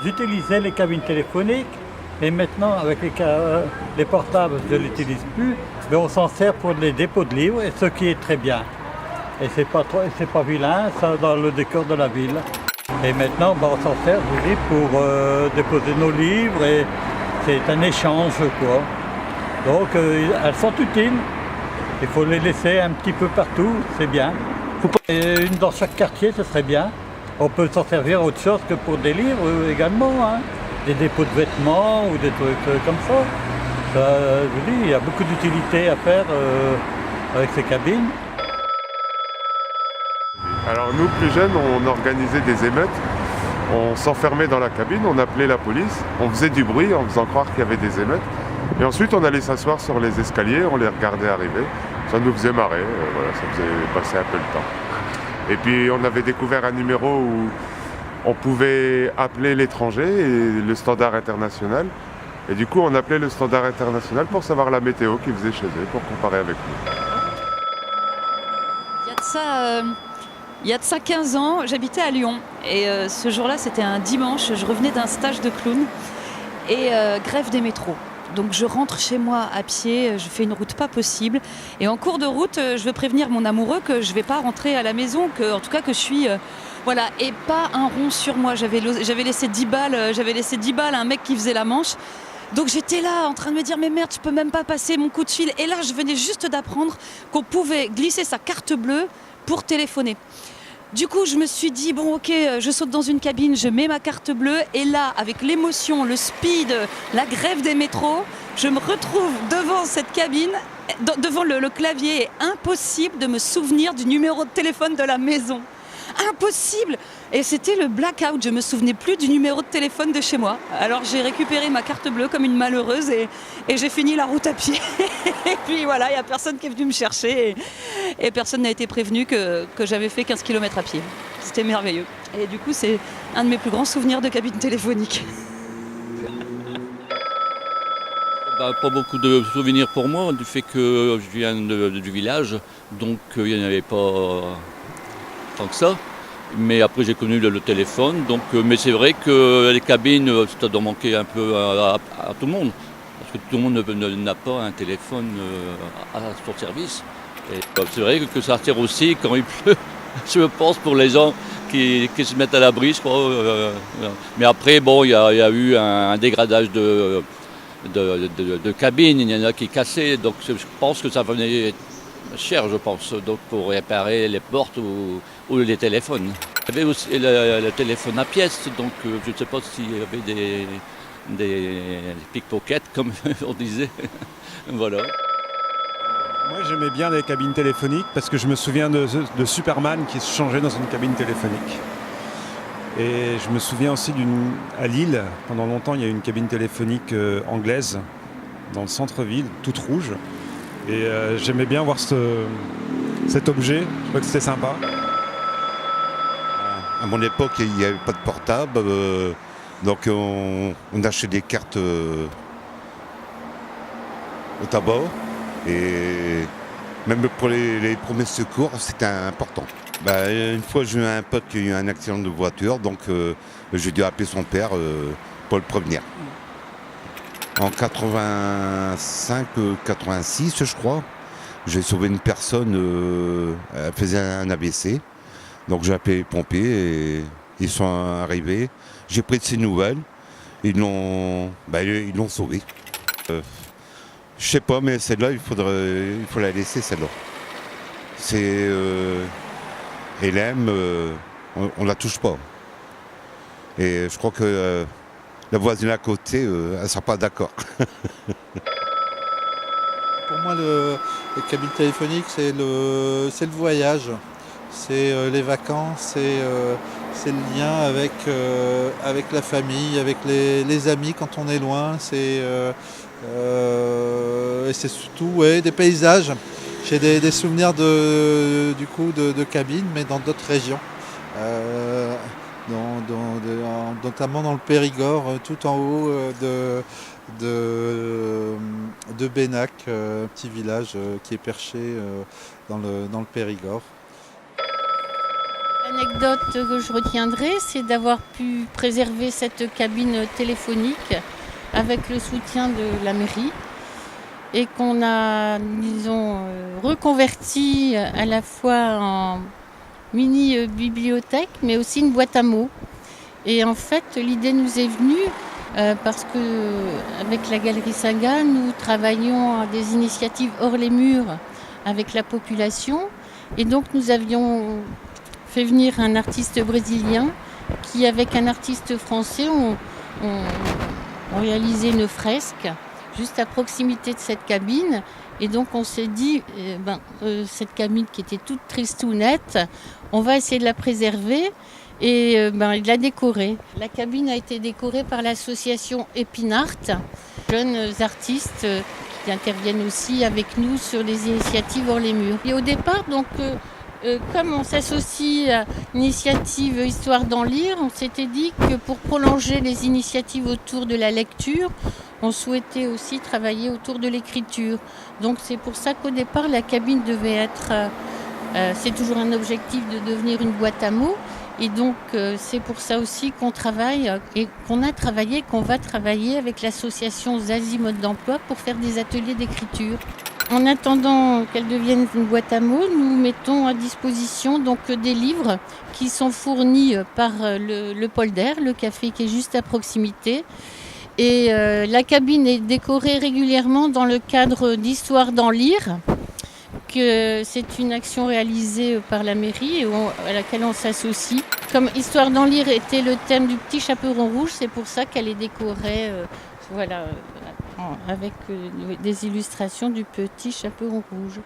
J'utilisais les cabines téléphoniques et maintenant avec les portables je ne l'utilise plus, mais on s'en sert pour les dépôts de livres, et ce qui est très bien. Et c'est pas vilain, ça dans le décor de la ville. Et maintenant on s'en sert, je dis, pour déposer nos livres, et c'est un échange quoi. Donc elles sont utiles, il faut les laisser un petit peu partout, c'est bien. Et une dans chaque quartier, ce serait bien. On peut s'en servir autre chose que pour des livres également, hein. Des dépôts de vêtements ou des trucs comme ça. Je vous dis, il y a beaucoup d'utilité à faire avec ces cabines. Alors nous, plus jeunes, on organisait des émeutes. On s'enfermait dans la cabine, on appelait la police, on faisait du bruit en faisant croire qu'il y avait des émeutes. Et ensuite, on allait s'asseoir sur les escaliers, on les regardait arriver. Ça nous faisait marrer, voilà, ça faisait passer un peu le temps. Et puis, on avait découvert un numéro où on pouvait appeler l'étranger et le standard international. Et du coup, on appelait le standard international pour savoir la météo qu'ils faisaient chez eux, pour comparer avec nous. Il y a de ça 15 ans, j'habitais à Lyon. Et ce jour-là, c'était un dimanche, je revenais d'un stage de clown et grève des métros. Donc je rentre chez moi à pied, je fais une route pas possible. Et en cours de route, je veux prévenir mon amoureux que je vais pas rentrer à la maison, en tout cas que je suis... voilà, et pas un rond sur moi. J'avais laissé 10 balles à un mec qui faisait la manche. Donc j'étais là en train de me dire mais merde, je peux même pas passer mon coup de fil. Et là, je venais juste d'apprendre qu'on pouvait glisser sa carte bleue pour téléphoner. Du coup, je me suis dit, bon ok, je saute dans une cabine, je mets ma carte bleue et là, avec l'émotion, le speed, la grève des métros, je me retrouve devant cette cabine, devant le clavier. Impossible de me souvenir du numéro de téléphone de la maison. Impossible! Et c'était le blackout, je me souvenais plus du numéro de téléphone de chez moi. Alors j'ai récupéré ma carte bleue comme une malheureuse et j'ai fini la route à pied. Et puis voilà, il n'y a personne qui est venu me chercher et personne n'a été prévenu que j'avais fait 15 km à pied. C'était merveilleux. Et du coup, c'est un de mes plus grands souvenirs de cabine téléphonique. Pas beaucoup de souvenirs pour moi, du fait que je viens du village, donc il n'y en avait pas tant que ça. Mais après j'ai connu le téléphone, donc, mais c'est vrai que les cabines, ça doit manquer un peu à tout le monde. Parce que tout le monde n'a pas un téléphone à son service. Et c'est vrai que ça sert aussi quand il pleut, je pense, pour les gens qui se mettent à l'abri, je crois. Mais après, bon, il y a eu un dégradage de cabines, il y en a qui cassaient, donc je pense que ça venait cher, je pense, donc pour réparer les portes ou les téléphones. Il y avait aussi le téléphone à pièces, donc je ne sais pas s'il y avait des pickpockets, comme on disait. Voilà. Moi j'aimais bien les cabines téléphoniques parce que je me souviens de Superman qui se changeait dans une cabine téléphonique. Et je me souviens aussi à Lille, pendant longtemps il y a eu une cabine téléphonique anglaise dans le centre-ville, toute rouge. Et j'aimais bien voir cet objet, je crois que c'était sympa. À mon époque, il n'y avait pas de portable, donc on achetait des cartes au tabac. Et même pour les premiers secours, c'était important. Une fois, j'ai eu un pote qui a eu un accident de voiture, donc j'ai dû appeler son père pour le prévenir. En 85-86, je crois, j'ai sauvé une personne, elle faisait un AVC. Donc j'ai appelé les pompiers et ils sont arrivés. J'ai pris de ses nouvelles. Ils l'ont sauvée. Je sais pas, mais celle-là, il faut la laisser, celle-là. C'est elle aime, on la touche pas. Et je crois que la voisine à côté, elle ne sera pas d'accord. Pour moi, les cabines téléphoniques, c'est le voyage. C'est les vacances, c'est le lien avec la famille, avec les amis quand on est loin. Et c'est surtout des paysages. J'ai des souvenirs de cabines, mais dans d'autres régions. Notamment dans le Périgord, tout en haut de Bénac, un petit village qui est perché dans le Périgord. L'anecdote que je retiendrai, c'est d'avoir pu préserver cette cabine téléphonique avec le soutien de la mairie et qu'on a, disons, reconverti à la fois en mini-bibliothèque, mais aussi une boîte à mots. Et en fait, l'idée nous est venue parce que avec la Galerie Saga, nous travaillons à des initiatives hors les murs avec la population. Et donc, nous avions fait venir un artiste brésilien qui, avec un artiste français, ont réalisé une fresque juste à proximité de cette cabine. Et donc, on s'est dit, cette cabine qui était toute tristounette, on va essayer de la préserver et de la décorer. La cabine a été décorée par l'association Epinart, jeunes artistes qui interviennent aussi avec nous sur les initiatives hors les murs. Et au départ, donc, comme on s'associe à l'initiative Histoire d'en lire, on s'était dit que pour prolonger les initiatives autour de la lecture, on souhaitait aussi travailler autour de l'écriture. Donc c'est pour ça qu'au départ, la cabine devait être... c'est toujours un objectif de devenir une boîte à mots. Et donc c'est pour ça aussi qu'on travaille et qu'on va travailler avec l'association Zazie Mode d'Emploi pour faire des ateliers d'écriture. En attendant qu'elle devienne une boîte à mots, nous mettons à disposition donc des livres qui sont fournis par le polder, le café qui est juste à proximité. Et la cabine est décorée régulièrement dans le cadre d'Histoire d'en lire. C'est une action réalisée par la mairie à laquelle on s'associe. Comme Histoire d'en lire était le thème du petit chaperon rouge, c'est pour ça qu'elle est décorée avec des illustrations du petit chaperon rouge.